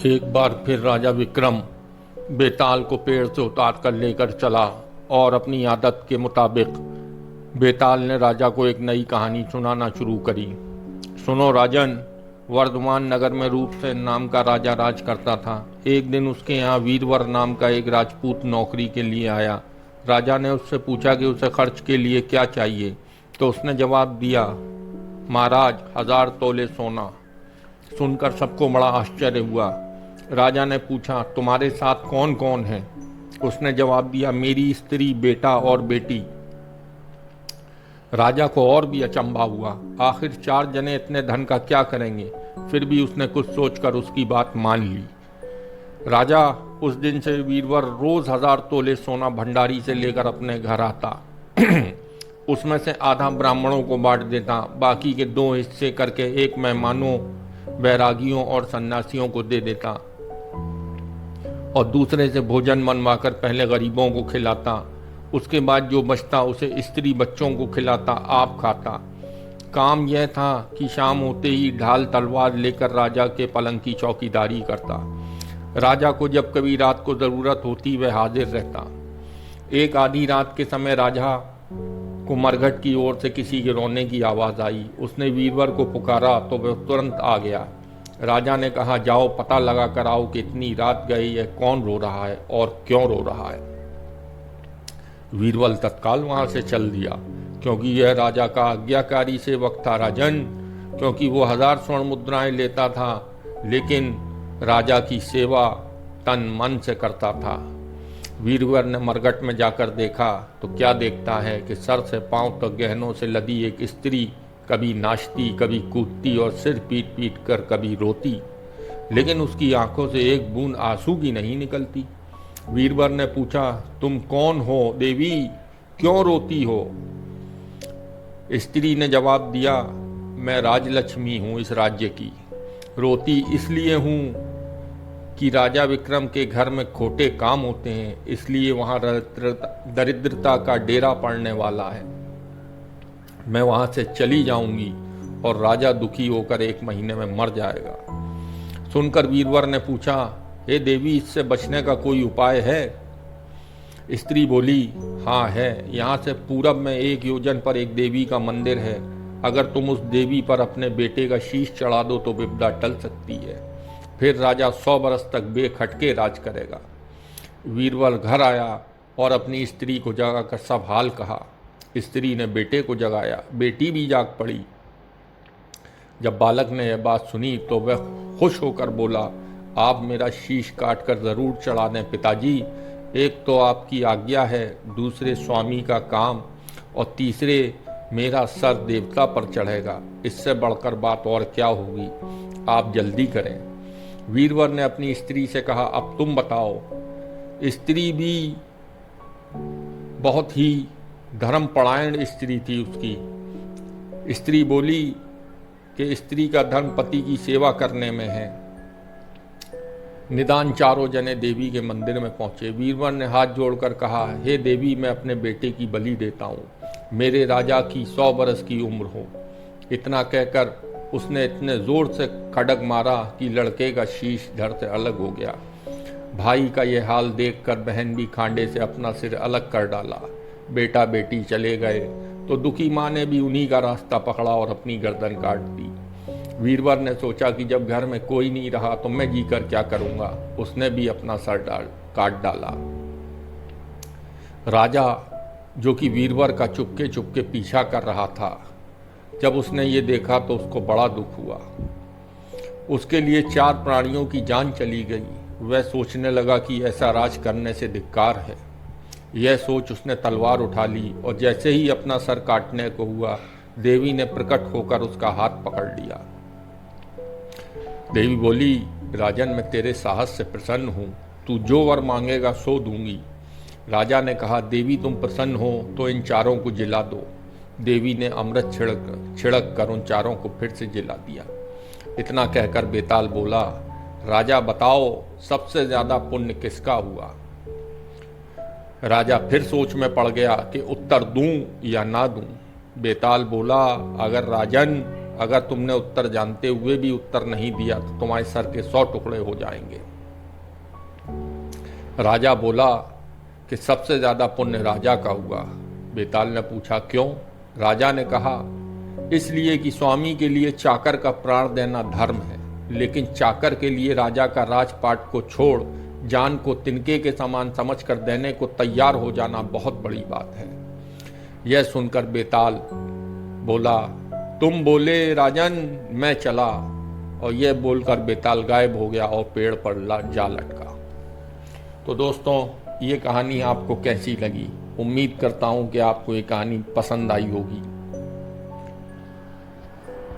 एक बार फिर राजा विक्रम बेताल को पेड़ से उतार कर लेकर चला और अपनी आदत के मुताबिक बेताल ने राजा को एक नई कहानी सुनाना शुरू करी। सुनो राजन, वर्धमान नगर में रूपसेन नाम का राजा राज करता था। एक दिन उसके यहाँ वीरवर नाम का एक राजपूत नौकरी के लिए आया। राजा ने उससे पूछा कि उसे खर्च के लिए क्या चाहिए, तो उसने जवाब दिया, महाराज 1000 तोले सोना। सुनकर सबको बड़ा आश्चर्य हुआ। राजा ने पूछा, तुम्हारे साथ कौन कौन है? उसने जवाब दिया, मेरी स्त्री, बेटा और बेटी। राजा को और भी अचंभा हुआ। आखिर 4 जने इतने धन का क्या करेंगे? फिर भी उसने कुछ सोचकर उसकी बात मान ली। राजा उस दिन से वीरवर रोज 1000 तोले सोना भंडारी से लेकर अपने घर आता। उसमें से आधा ब्राह्मणों को बांट देता, बाकी के 2 हिस्से करके एक मेहमानों, बैरागियों और सन्यासियों को दे देता और दूसरे से भोजन बनवाकर पहले गरीबों को खिलाता। उसके बाद जो बचता उसे स्त्री बच्चों को खिलाता, आप खाता। काम यह था कि शाम होते ही ढाल तलवार लेकर राजा के पलंग की चौकीदारी करता। राजा को जब कभी रात को ज़रूरत होती वह हाजिर रहता। एक आधी रात के समय राजा को मरघट की ओर से किसी के रोने की आवाज़ आई। उसने वीरवर को पुकारा तो वह तुरंत आ गया। राजा ने कहा, जाओ पता लगा कर आओ कि इतनी रात गई है, कौन रो रहा है और क्यों रो रहा है। वीरबल तत्काल वहां से चल दिया, क्योंकि यह राजा का आज्ञाकारी सेवक था राजन। क्योंकि वो 1000 स्वर्ण मुद्राएं लेता था, लेकिन राजा की सेवा तन मन से करता था। वीरवर ने मरघट में जाकर देखा तो क्या देखता है कि सर से पांव तक गहनों से लदी एक स्त्री कभी नाचती, कभी कूदती और सिर पीट पीट कर कभी रोती, लेकिन उसकी आंखों से एक बूंद आंसू की नहीं निकलती। वीरवर ने पूछा, तुम कौन हो देवी, क्यों रोती हो? स्त्री ने जवाब दिया, मैं राजलक्ष्मी हूँ इस राज्य की। रोती इसलिए हूँ कि राजा विक्रम के घर में खोटे काम होते हैं, इसलिए वहाँ दरिद्रता का डेरा पड़ने वाला है। मैं वहाँ से चली जाऊंगी और राजा दुखी होकर 1 महीने में मर जाएगा। सुनकर वीरवर ने पूछा, हे देवी, इससे बचने का कोई उपाय है? स्त्री बोली, हाँ है। यहाँ से पूरब में 1 योजन पर एक देवी का मंदिर है। अगर तुम उस देवी पर अपने बेटे का शीश चढ़ा दो तो विपदा टल सकती है। फिर राजा 100 बरस तक बेखटके राज करेगा। वीरबल घर आया और अपनी स्त्री को जगाकर सब हाल कहा। स्त्री ने बेटे को जगाया, बेटी भी जाग पड़ी। जब बालक ने यह बात सुनी तो वह खुश होकर बोला, आप मेरा शीश काट कर जरूर चढ़ा दें पिताजी। एक तो आपकी आज्ञा है, दूसरे स्वामी का काम और तीसरे मेरा सर देवता पर चढ़ेगा। इससे बढ़कर बात और क्या होगी, आप जल्दी करें। वीरवर ने अपनी स्त्री से कहा, अब तुम बताओ। स्त्री भी बहुत ही धर्मपरायण स्त्री थी उसकी। स्त्री बोली कि स्त्री का धर्म पति की सेवा करने में है। निदान 4 जने देवी के मंदिर में पहुंचे। वीरवर ने हाथ जोड़कर कहा, हे देवी, मैं अपने बेटे की बलि देता हूँ, मेरे राजा की 100 बरस की उम्र हो। इतना कहकर उसने इतने जोर से खड़ग मारा कि लड़के का शीश धड़ से अलग हो गया। भाई का यह हाल देखकर बहन भी खांडे से अपना सिर अलग कर डाला। बेटा बेटी चले गए तो दुखी माँ ने भी उन्हीं का रास्ता पकड़ा और अपनी गर्दन काट दी। वीरवर ने सोचा कि जब घर में कोई नहीं रहा तो मैं जीकर क्या करूंगा। उसने भी अपना सर काट डाला। राजा, जो कि वीरवर का चुपके चुपके पीछा कर रहा था, जब उसने ये देखा तो उसको बड़ा दुख हुआ। उसके लिए 4 प्राणियों की जान चली गई। वह सोचने लगा कि ऐसा राज करने से धिक्कार है। यह सोच उसने तलवार उठा ली और जैसे ही अपना सर काटने को हुआ, देवी ने प्रकट होकर उसका हाथ पकड़ लिया। देवी बोली, राजन, मैं तेरे साहस से प्रसन्न हूँ, तू जो वर मांगेगा सो दूंगी। राजा ने कहा, देवी तुम प्रसन्न हो तो इन 4 को जिला दो। देवी ने अमृत छिड़क कर उन 4 को फिर से जिला दिया। इतना कहकर बेताल बोला, राजा बताओ, सबसे ज्यादा पुण्य किसका हुआ? राजा फिर सोच में पड़ गया कि उत्तर दूं या ना दूं। बेताल बोला, अगर राजन अगर तुमने उत्तर जानते हुए भी उत्तर नहीं दिया तो तुम्हारे सर के 100 टुकड़े हो जाएंगे। राजा बोला कि सबसे ज़्यादा पुण्य राजा का हुआ। बेताल ने पूछा क्यों? राजा ने कहा इसलिए कि स्वामी के लिए चाकर का प्राण देना धर्म है, लेकिन चाकर के लिए राजा का राजपाट को छोड़ जान को तिनके के समान समझकर देने को तैयार हो जाना बहुत बड़ी बात है। यह सुनकर बेताल बोला तुम बोले राजन, मैं चला। और यह बोलकर बेताल गायब हो गया और पेड़ पर जा लटका। तो दोस्तों, ये कहानी आपको कैसी लगी? उम्मीद करता हूँ कि आपको ये कहानी पसंद आई होगी।